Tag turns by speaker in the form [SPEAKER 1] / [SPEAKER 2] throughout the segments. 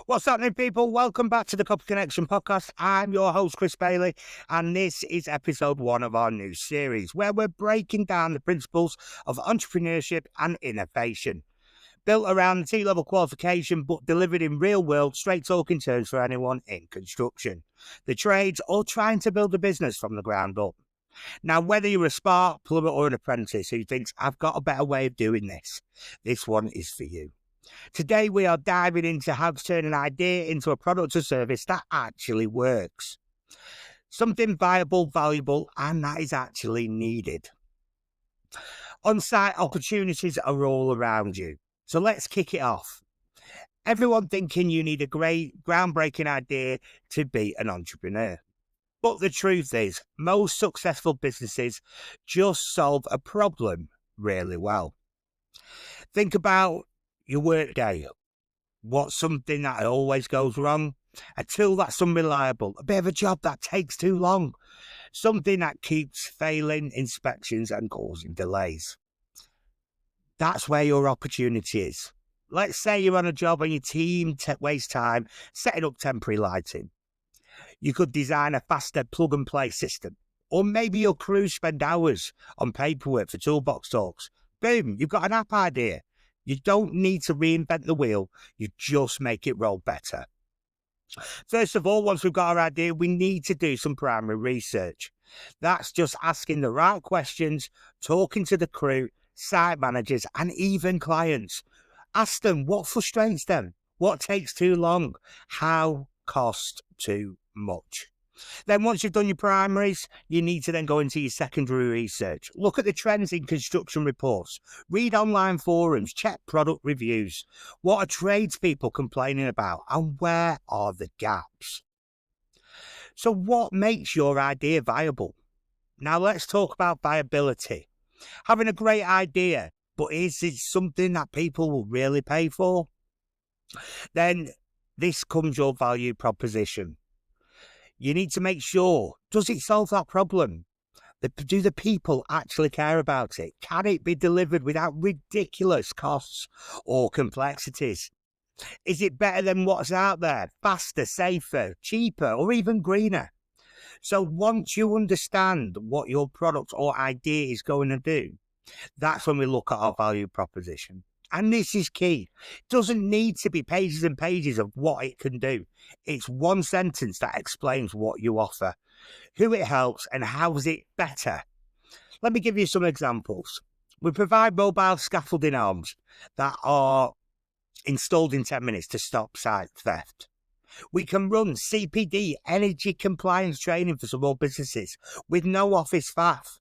[SPEAKER 1] What's happening, people? Welcome back to the Copy Connection podcast. I'm your host, Chris Bailey, and this is episode 1 of our new series where we're breaking down the principles of entrepreneurship and innovation. Built around the T-level qualification, but delivered in real-world, straight-talking terms for anyone in construction, the trades, or trying to build a business from the ground up. Now, whether you're a spark, plumber, or an apprentice who thinks, I've got a better way of doing this one is for you. Today, we are diving into how to turn an idea into a product or service that actually works. Something viable, valuable, and that is actually needed. On-site opportunities are all around you. So let's kick it off. Everyone thinking you need a great, groundbreaking idea to be an entrepreneur. But the truth is, most successful businesses just solve a problem really well. Think about your work day. What's something that always goes wrong? A tool that's unreliable, a bit of a job that takes too long, something that keeps failing inspections and causing delays. That's where your opportunity is. Let's say you're on a job and your team wastes time setting up temporary lighting. You could design a faster plug-and-play system, or maybe your crew spend hours on paperwork for toolbox talks. Boom, you've got an app idea. You don't need to reinvent the wheel, you just make it roll better. First of all, once we've got our idea, we need to do some primary research. That's just asking the right questions, talking to the crew, site managers, and even clients. Ask them what frustrates them, what takes too long, how costs too much. Then once you've done your primaries, you need to then go into your secondary research. Look at the trends in construction reports, read online forums, check product reviews. What are tradespeople complaining about, and where are the gaps? So what makes your idea viable? Now let's talk about viability. Having a great idea, but is it something that people will really pay for? Then this comes your value proposition. You need to make sure, does it solve that problem? Do the people actually care about it? Can it be delivered without ridiculous costs or complexities? Is it better than what's out there? Faster, safer, cheaper, or even greener? So once you understand what your product or idea is going to do, that's when we look at our value proposition. And this is key. It doesn't need to be pages and pages of what it can do. It's one sentence that explains what you offer, who it helps, and how is it better. Let me give you some examples. We provide mobile scaffolding arms that are installed in 10 minutes to stop site theft. We can run CPD, energy compliance training for small businesses with no office staff.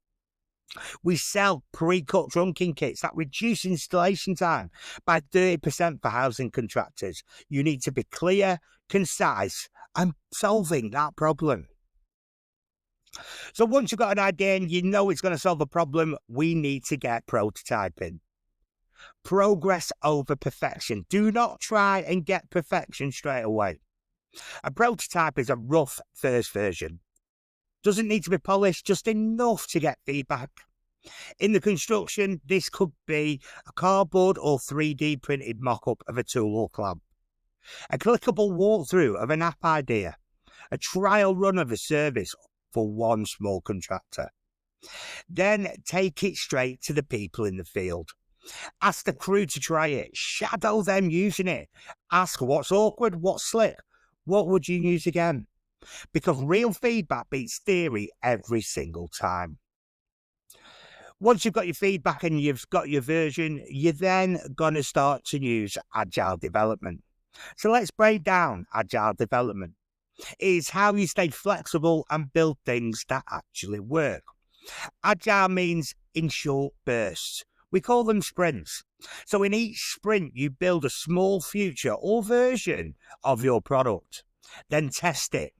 [SPEAKER 1] We sell pre-cut trunking kits that reduce installation time by 30% for housing contractors. You need to be clear, concise, and solving that problem. So once you've got an idea and you know it's going to solve a problem, we need to get prototyping. Progress over perfection. Do not try and get perfection straight away. A prototype is a rough first version. Doesn't need to be polished, just enough to get feedback. In the construction, this could be a cardboard or 3D printed mock-up of a tool or clamp, a clickable walkthrough of an app idea, a trial run of a service for one small contractor. Then take it straight to the people in the field. Ask the crew to try it, shadow them using it, ask what's awkward, what's slick, what would you use again? Because real feedback beats theory every single time. Once you've got your feedback and you've got your version, you're then going to start to use Agile development. So let's break down Agile development. It's how you stay flexible and build things that actually work. Agile means in short bursts. We call them sprints. So in each sprint, you build a small feature or version of your product. Then test it.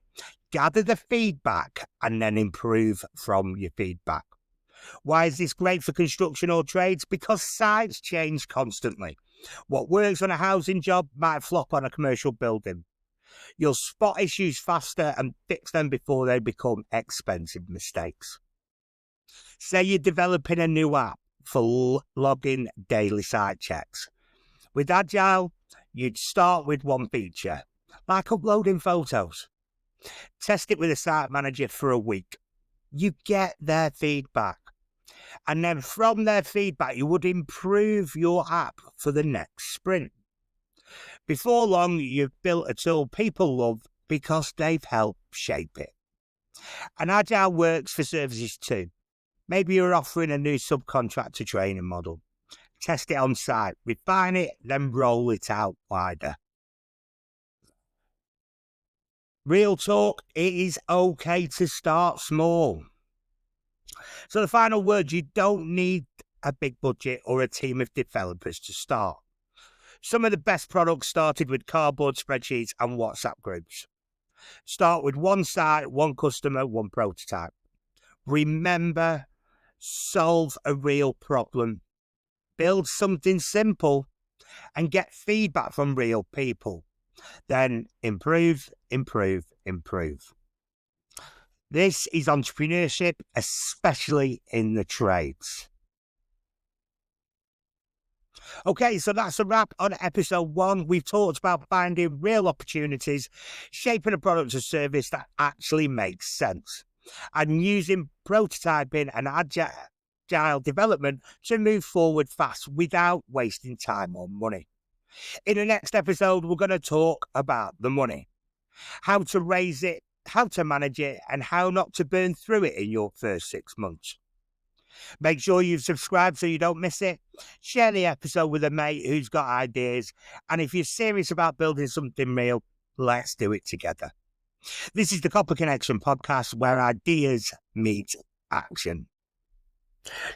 [SPEAKER 1] Gather the feedback and then improve from your feedback. Why is this great for construction or trades? Because sites change constantly. What works on a housing job might flop on a commercial building. You'll spot issues faster and fix them before they become expensive mistakes. Say you're developing a new app for logging daily site checks. With Agile, you'd start with one feature, like uploading photos. Test it with a site manager for a week. You get their feedback. And then from their feedback, you would improve your app for the next sprint. Before long, you've built a tool people love because they've helped shape it. And Agile works for services too. Maybe you're offering a new subcontractor training model. Test it on site, refine it, then roll it out wider. Real talk, it is okay to start small. So the final word, you don't need a big budget or a team of developers to start. Some of the best products started with cardboard spreadsheets and WhatsApp groups. Start with one site, one customer, one prototype. Remember, solve a real problem. Build something simple and get feedback from real people. Then improve, improve, improve. This is entrepreneurship, especially in the trades. Okay, so that's a wrap on episode 1. We've talked about finding real opportunities, shaping a product or service that actually makes sense, and using prototyping and agile development to move forward fast without wasting time or money. In the next episode, we're going to talk about the money, how to raise it, how to manage it, and how not to burn through it in your first 6 months. Make sure you've subscribed so you don't miss it. Share the episode with a mate who's got ideas. And if you're serious about building something real, let's do it together. This is the Copper Connection podcast, where ideas meet action.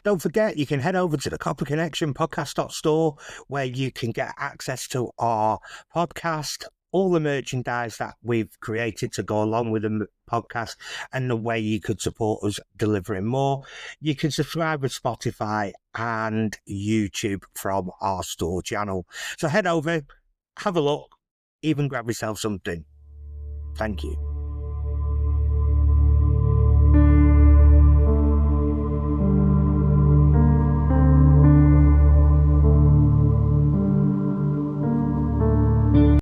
[SPEAKER 1] Don't forget, you can head over to the Copper Connection podcast.store, where you can get access to our podcast, all the merchandise that we've created to go along with the podcast, and the way you could support us delivering more. You can subscribe with Spotify and YouTube from our store channel. So head over, have a look, even grab yourself something. Thank you.